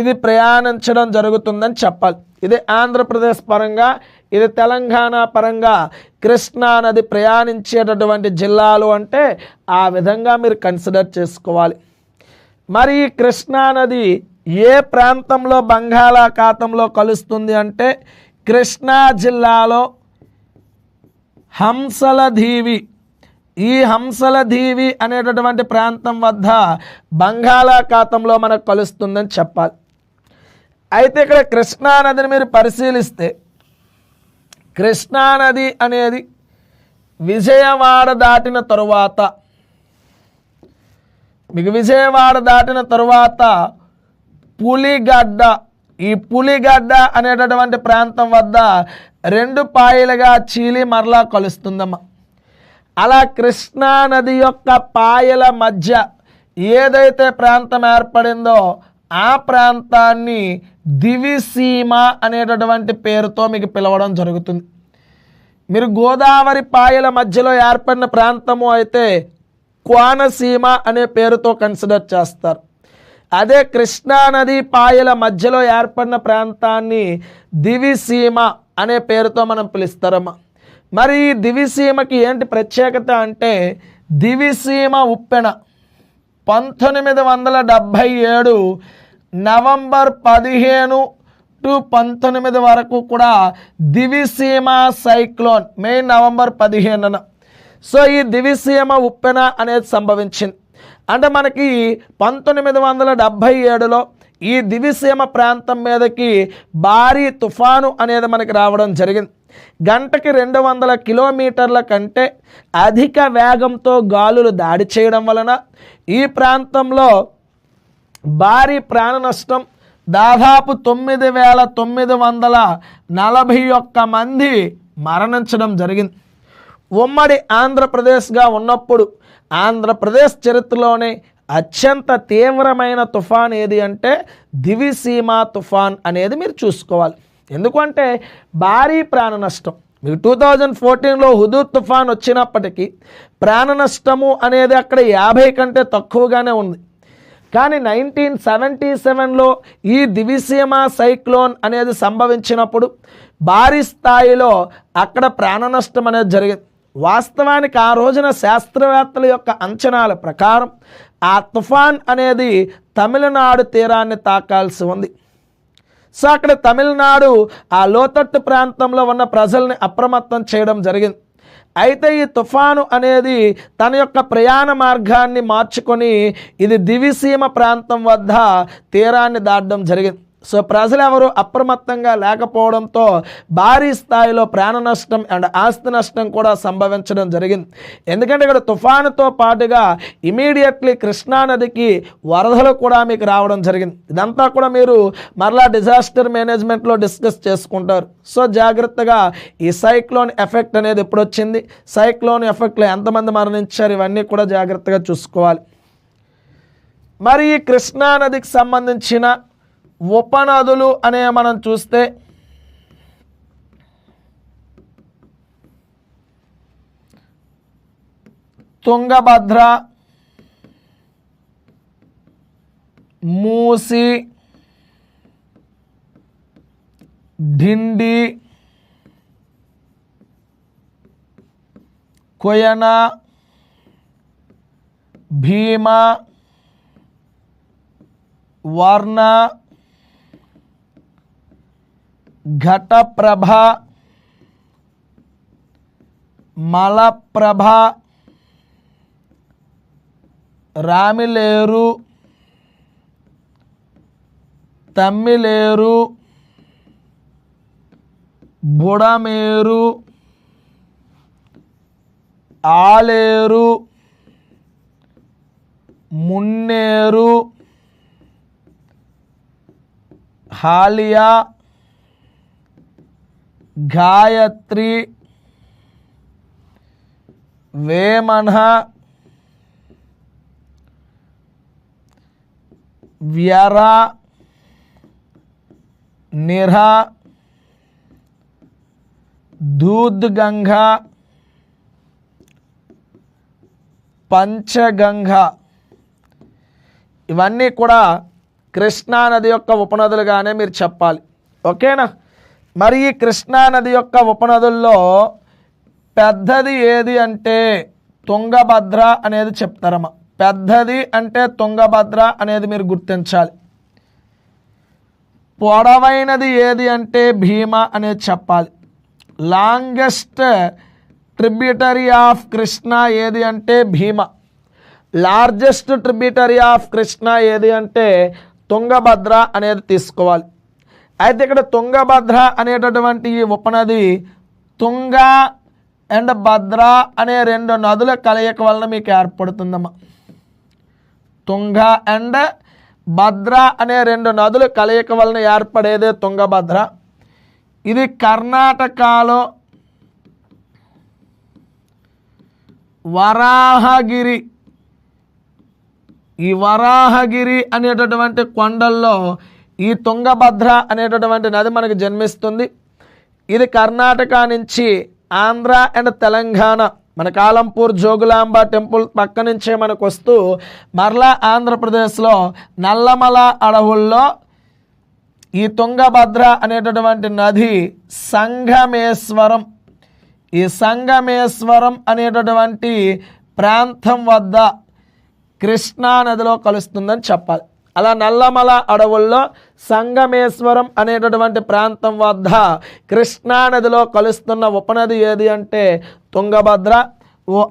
[SPEAKER 2] ఇది ప్రయాణించడం జరుగుతుందని చెప్పాలి. ఇది ఆంధ్రప్రదేశ్ పరంగా. ఇది తెలంగాణ పరంగా కృష్ణానది ప్రయాణించేటటువంటి జిల్లాలు అంటే ఆ విధంగా మీరు కన్సిడర్ చేసుకోవాలి. మరి ఈ కృష్ణానది ఏ ప్రాంతంలో బంగాళాఖాతంలో కలుస్తుంది అంటే కృష్ణా జిల్లాలో హంసలదీవి, ఈ హంసలదీవి అనేటటువంటి ప్రాంతం వద్ద బంగాళాఖాతంలో మనకు కలుస్తుందని చెప్పాలి. అయితే ఇక్కడ కృష్ణానదిని మీరు పరిశీలిస్తే కృష్ణానది అనేది విజయవాడ దాటిన తరువాత, మీకు విజయవాడ దాటిన తరువాత పులిగడ్డ, ఈ పులిగడ్డ అనేటటువంటి ప్రాంతం వద్ద 2 పాయలుగా చీలి మరలా కలుస్తుందమ్మా. అలా కృష్ణానది యొక్క పాయల మధ్య ఏదైతే ప్రాంతం ఏర్పడిందో ఆ ప్రాంతాన్ని దివిసీమ అనేటటువంటి పేరుతో మీకు పిలవడం జరుగుతుంది. మీరు గోదావరి పాయల మధ్యలో ఏర్పడిన ప్రాంతము అయితే కోనసీమ అనే పేరుతో కన్సిడర్ చేస్తారు. అదే కృష్ణానది పాయల మధ్యలో ఏర్పడిన ప్రాంతాన్ని దివిసీమ అనే పేరుతో మనం పిలుస్తారమ్మా. మరి ఈ దివిసీమకి ఏంటి ప్రత్యేకత అంటే దివిసీమ ఉప్పెన 1977 నవంబర్ 15 టు 19 వరకు కూడా దివిసీమ సైక్లోన్ మెయిన్ నవంబర్ 15న. సో ఈ దివిసీమ ఉప్పెన అనేది సంభవించింది. అంటే మనకి 1977లో ఈ దివిసీమ ప్రాంతం మీదకి భారీ తుఫాను అనేది మనకి రావడం జరిగింది. గంటకి 200 కిలోమీటర్ల కంటే అధిక వేగంతో గాలులు దాడి చేయడం వలన ఈ ప్రాంతంలో భారీ ప్రాణ నష్టం, దాదాపు 9,941 మంది మరణించడం జరిగింది. ఉమ్మడి ఆంధ్రప్రదేశ్గా ఉన్నప్పుడు ఆంధ్రప్రదేశ్ చరిత్రలోనే అత్యంత తీవ్రమైన తుఫాన్ ఏది అంటే దివిసీమ తుఫాన్ అనేది మీరు చూసుకోవాలి. ఎందుకంటే భారీ ప్రాణ నష్టం, మీకు 2014లో హుదూద్ తుఫాన్ వచ్చినప్పటికీ ప్రాణ నష్టము అనేది అక్కడ 50 కంటే తక్కువగానే ఉంది. కానీ 1977లో ఈ దివిసీమ సైక్లోన్ అనేది సంభవించినప్పుడు భారీ స్థాయిలో అక్కడ ప్రాణ నష్టం అనేది జరిగింది. వాస్తవానికి ఆ రోజున శాస్త్రవేత్తల యొక్క అంచనాల ప్రకారం ఆ తుఫాన్ అనేది తమిళనాడు తీరాన్ని తాకాల్సి ఉంది. సో అక్కడ తమిళనాడు ఆ లోతట్టు ప్రాంతంలో ఉన్న ప్రజల్ని అప్రమత్తం చేయడం జరిగింది. అయితే ఈ తుఫాను అనేది తన యొక్క ప్రయాణ మార్గాన్ని మార్చుకొని ఇది దివిసీమ ప్రాంతం వద్ద తీరాన్ని దాటడం జరిగింది. సో ప్రజలు ఎవరు అప్రమత్తంగా లేకపోవడంతో భారీ స్థాయిలో ప్రాణ నష్టం అండ్ ఆస్తి నష్టం కూడా సంభవించడం జరిగింది. ఎందుకంటే ఇక్కడ తుఫానుతో పాటుగా ఇమీడియట్లీ కృష్ణానదికి వరదలు కూడా మీకు రావడం జరిగింది. ఇదంతా కూడా మీరు మరలా డిజాస్టర్ మేనేజ్మెంట్లో డిస్కస్ చేసుకుంటారు. సో జాగ్రత్తగా ఈ సైక్లోన్ ఎఫెక్ట్ అనేది ఎప్పుడు వచ్చింది, సైక్లోన్ ఎఫెక్ట్లో ఎంతమంది మరణించారు, ఇవన్నీ కూడా జాగ్రత్తగా చూసుకోవాలి. మరి ఈ కృష్ణానదికి సంబంధించిన ఉపనదులు అనే మనం చూస్తే తుంగభద్ర, మూసి, ఢిండి, కోయనా, భీమా, వర్ణ, ఘటప్రభ, మలప్రభ, రామిలేరు, తమ్మిలేరు, బుడమేరు, ఆలేరు, మున్నేరు, హాలియా, గాయత్రి, వేమన, వ్యర, నిర, దూద్గంగ, పంచగంగ, ఇవన్నీ కూడా కృష్ణానది యొక్క ఉపనదులుగానే మీరు చెప్పాలి. ఓకేనా? మరి ఈ కృష్ణానది యొక్క ఉపనదుల్లో పెద్దది ఏది అంటే తుంగభద్ర అనేది చెప్తారమ్మా. పెద్దది అంటే తుంగభద్ర అనేది మీరు గుర్తించాలి. పొడవైనది ఏది అంటే భీమా అనేది చెప్పాలి. లాంగెస్ట్ ట్రిబ్యూటరీ ఆఫ్ కృష్ణ ఏది అంటే భీమా. లార్జెస్ట్ ట్రిబ్యూటరీ ఆఫ్ కృష్ణ ఏది అంటే తుంగభద్ర అనేది తీసుకోవాలి. అయితే ఇక్కడ తుంగభద్ర అనేటటువంటి ఈ ఉపనది తుంగ అండ్ భద్ర అనే 2 నదుల కలయిక వలన మీకు ఏర్పడుతుందమ్మా. తుంగ అండ్ భద్ర అనే 2 నదుల కలయిక వలన ఏర్పడేదే తుంగభద్ర. ఇది కర్ణాటకలో వరాహగిరి, ఈ వరాహగిరి అనేటటువంటి కొండల్లో ఈ తుంగభద్ర అనేటటువంటి నది మనకు జన్మిస్తుంది. ఇది కర్ణాటక నుంచి ఆంధ్ర అండ్ తెలంగాణ మన కాలంపూర్ జోగులాంబ టెంపుల్ పక్క నుంచే మనకు వస్తూ మరలా ఆంధ్రప్రదేశ్లో నల్లమల అడవుల్లో ఈ తుంగభద్ర అనేటటువంటి నది సంగమేశ్వరం, ఈ సంగమేశ్వరం అనేటటువంటి ప్రాంతం వద్ద కృష్ణానదిలో కలుస్తుందని చెప్పాలి. అలా నల్లమల అడవుల్లో సంగమేశ్వరం అనేటటువంటి ప్రాంతం వద్ద కృష్ణానదిలో కలుస్తున్న ఉపనది ఏది అంటే తుంగభద్ర.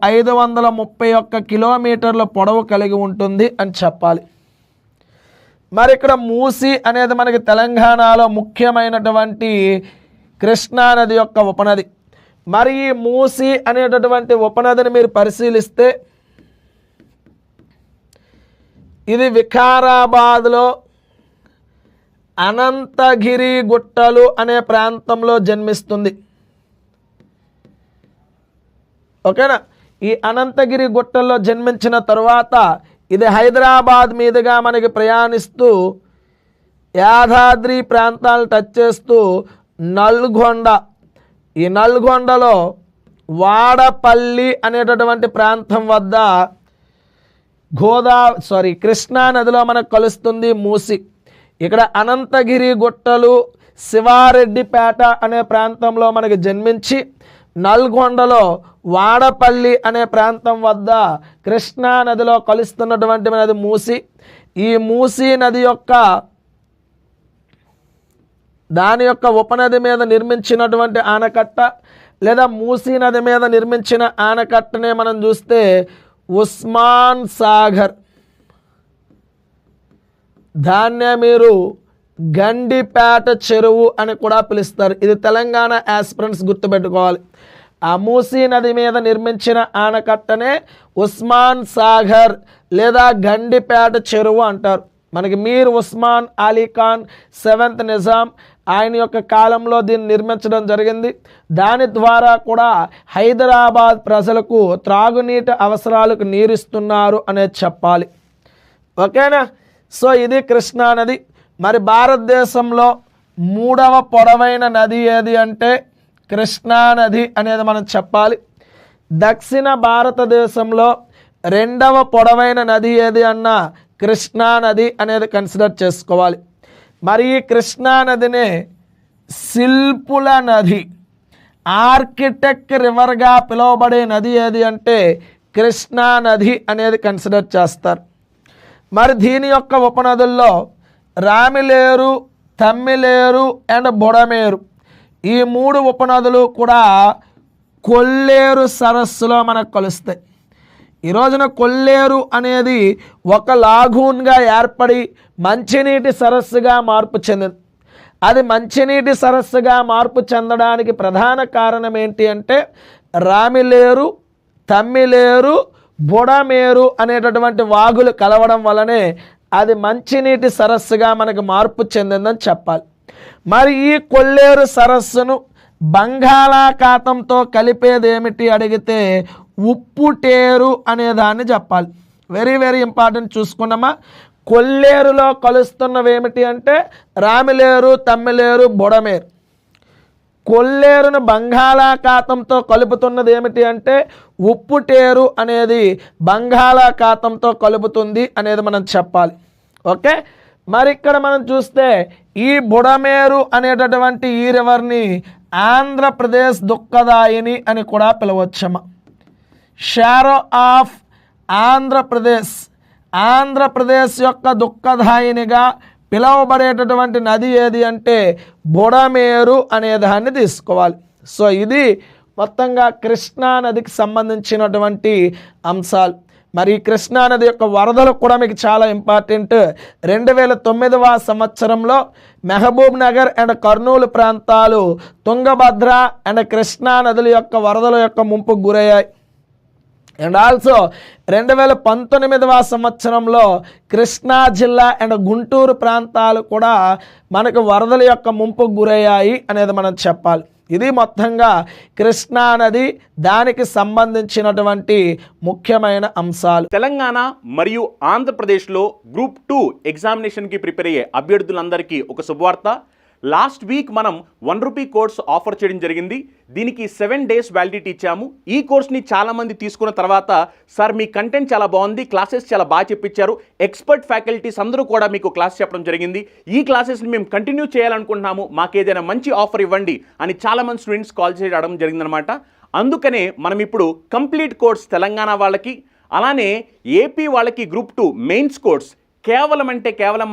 [SPEAKER 2] 531 కిలోమీటర్ల పొడవు కలిగి ఉంటుంది అని చెప్పాలి. మరి ఇక్కడ మూసి అనేది మనకి తెలంగాణలో ముఖ్యమైనటువంటి కృష్ణానది యొక్క ఉపనది. మరి ఈ మూసి అనేటటువంటి ఉపనదిని మీరు పరిశీలిస్తే ఇది వికారాబాద్లో అనంతగిరి గుట్టలు అనే ప్రాంతంలో జన్మిస్తుంది. ఓకేనా? ఈ అనంతగిరి గుట్టల్లో జన్మించిన తరువాత ఇది హైదరాబాద్ మీదుగా మనకి ప్రయాణిస్తూ యాదాద్రి ప్రాంతాలను టచ్ చేస్తూ నల్గొండ ఈ నల్గొండలో వాడపల్లి అనేటటువంటి ప్రాంతం వద్ద కృష్ణా నదిలో మనకు కలుస్తుంది మూసి. ఇక్కడ అనంతగిరి గుట్టలు శివారెడ్డిపేట అనే ప్రాంతంలో మనకి జన్మించి నల్గొండలో వాడపల్లి అనే ప్రాంతం వద్ద కృష్ణా నదిలో కలుస్తున్నటువంటి నది మూసి. ఈ మూసీ నది యొక్క దాని యొక్క ఉపనది మీద నిర్మించినటువంటి ఆనకట్ట లేదా మూసీ నది మీద నిర్మించిన ఆనకట్టనే మనం చూస్తే ఉస్మాన్ సాగర్. దాన్నే మీరు గండిపేట చెరువు అని కూడా పిలుస్తారు. ఇది తెలంగాణ యాస్పిరెంట్స్ గుర్తుపెట్టుకోవాలి. ఆ మూసీ నది మీద నిర్మించిన ఆనకట్టనే ఉస్మాన్ సాగర్ లేదా గండిపేట చెరువు అంటారు. మనకి మీర్ ఉస్మాన్ అలీ ఖాన్ 7th నిజాం ఆయన యొక్క కాలంలో దీన్ని నిర్మించడం జరిగింది. దాని ద్వారా కూడా హైదరాబాద్ ప్రజలకు త్రాగునీటి అవసరాలకు నీరిస్తున్నారు అనేది చెప్పాలి. ఓకేనా? సో ఇది కృష్ణా నది. మరి భారతదేశంలో 3వ పొడవైన నది ఏది అంటే కృష్ణా నది అనేది మనం చెప్పాలి. దక్షిణ భారతదేశంలో 2వ పొడవైన నది ఏది అన్నా కృష్ణా నది అనేది కన్సిడర్ చేసుకోవాలి. మరి ఈ కృష్ణా నదినే శిల్పుల నది, ఆర్కిటెక్ట్ రివర్గా పిలువబడే నది ఏది అంటే కృష్ణా నది అనేది కన్సిడర్ చేస్తారు. మరి దీని యొక్క ఉపనదుల్లో రామిలేరు, తమ్మిలేరు అండ్ బుడమేరు ఈ 3 ఉపనదులు కూడా కొల్లేరు సరస్సులో మనకు కలుస్తాయి. ఈ రోజున కొల్లేరు అనేది ఒక లాగూన్గా ఏర్పడి మంచినీటి సరస్సుగా మార్పు చెందింది. అది మంచినీటి సరస్సుగా మార్పు చెందడానికి ప్రధాన కారణం ఏంటి అంటే రామిలేరు, తమ్మిలేరు, బుడమేరు అనేటటువంటి వాగులు కలవడం వలనే అది మంచినీటి సరస్సుగా మనకు మార్పు చెందిందని చెప్పాలి. మరి ఈ కొల్లేరు సరస్సును బంగాళాఖాతంతో కలిపేది ఏమిటి అడిగితే ఉప్పుటేరు అనే దాన్ని చెప్పాలి. Very very important. చూసుకున్నామా? కొల్లేరులో కలుస్తున్నవి ఏమిటి అంటే రామిలేరు, తమ్మిలేరు, బుడమేరు. కొల్లేరును బంగాళాఖాతంతో కలుపుతున్నది ఏమిటి అంటే ఉప్పుటేరు అనేది బంగాళాఖాతంతో కలుపుతుంది అనేది మనం చెప్పాలి. ఓకే? మరి ఇక్కడ మనం చూస్తే ఈ బుడమేరు అనేటటువంటి ఈ రివర్ని ఆంధ్రప్రదేశ్ దుఃఖదాయిని అని కూడా పిలవచ్చమ్మా. షారో ఆఫ్ ఆంధ్రప్రదేశ్ యొక్క దుఃఖదాయినిగా పిలువబడేటటువంటి నది ఏది అంటే బుడమేరు అనే దాన్ని తీసుకోవాలి. సో ఇది మొత్తంగా కృష్ణా నదికి సంబంధించినటువంటి అంశాలు. మరి కృష్ణా నది యొక్క వరదలు కూడా మీకు చాలా ఇంపార్టెంట్. 2009వ సంవత్సరంలో మహబూబ్ నగర్ అండ్ కర్నూలు ప్రాంతాలు తుంగభద్ర అండ్ కృష్ణా నదుల యొక్క వరదల యొక్క ముంపుకు గురయ్యాయి. అండ్ ఆల్సో 2019వ సంవత్సరంలో కృష్ణా జిల్లా అండ్ గుంటూరు ప్రాంతాలు కూడా మనకు వరదల యొక్క ముంపుకు గురయ్యాయి అనేది మనం చెప్పాలి. ఇది మొత్తంగా కృష్ణా నది దానికి సంబంధించినటువంటి ముఖ్యమైన అంశాలు.
[SPEAKER 1] తెలంగాణ మరియు ఆంధ్రప్రదేశ్లో గ్రూప్ 2 ఎగ్జామినేషన్కి ప్రిపేర్ అయ్యే అభ్యర్థులందరికీ ఒక శుభవార్త. లాస్ట్ వీక్ మనం ₹1 కోర్స్ ఆఫర్ చేయడం జరిగింది. దీనికి 7 days వ్యాలిడిటీ ఇచ్చాము. ఈ కోర్స్ని చాలామంది తీసుకున్న తర్వాత సార్ మీ కంటెంట్ చాలా బాగుంది, క్లాసెస్ చాలా బాగా చెప్పించారు, ఎక్స్పర్ట్ ఫ్యాకల్టీస్ అందరూ కూడా మీకు క్లాస్ చెప్పడం జరిగింది, ఈ క్లాసెస్ని మేము కంటిన్యూ చేయాలనుకుంటున్నాము, మాకు ఏదైనా మంచి ఆఫర్ ఇవ్వండి అని చాలామంది స్టూడెంట్స్ కాల్ చేయడం జరిగిందనమాట. అందుకనే మనం ఇప్పుడు కంప్లీట్ కోర్స్ తెలంగాణ వాళ్ళకి అలానే ఏపీ వాళ్ళకి గ్రూప్ 2 మెయిన్స్ కోర్స్ కేవలం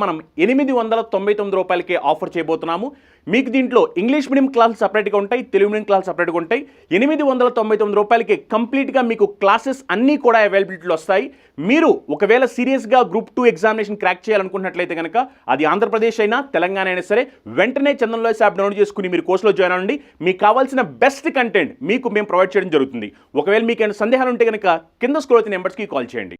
[SPEAKER 1] మనం ₹899 ఆఫర్ చేయబోతున్నాము. మీకు దీంట్లో ఇంగ్లీష్ మీడియం క్లాసులు సపరేట్గా ఉంటాయి, తెలుగు మీడియం క్లాసులు సపరేట్గా ఉంటాయి. ₹899 కంప్లీట్గా మీకు క్లాసెస్ అన్నీ కూడా అవైలబిలిటీలో వస్తాయి. మీరు ఒకవేళ సీరియస్గా గ్రూప్ 2 ఎగ్జామినేషన్ క్రాక్ చేయాలనుకున్నట్లయితే కనుక అది ఆంధ్రప్రదేశ్ అయినా తెలంగాణ అయినా సరే వెంటనే చందన్ లాయర్స్ యాప్ డౌన్లోడ్ చేసుకుని మీరు కోర్సులో జాయిన్ అవ్వండి. మీకు కావాల్సిన బెస్ట్ కంటెంట్ మీకు మేము ప్రొవైడ్ చేయడం జరుగుతుంది. ఒకవేళ మీకు ఏమైనా సందేహాలు ఉంటే కనుక కింద స్క్రోల్ అవుతున్న నెంబర్స్కి కాల్ చేయండి.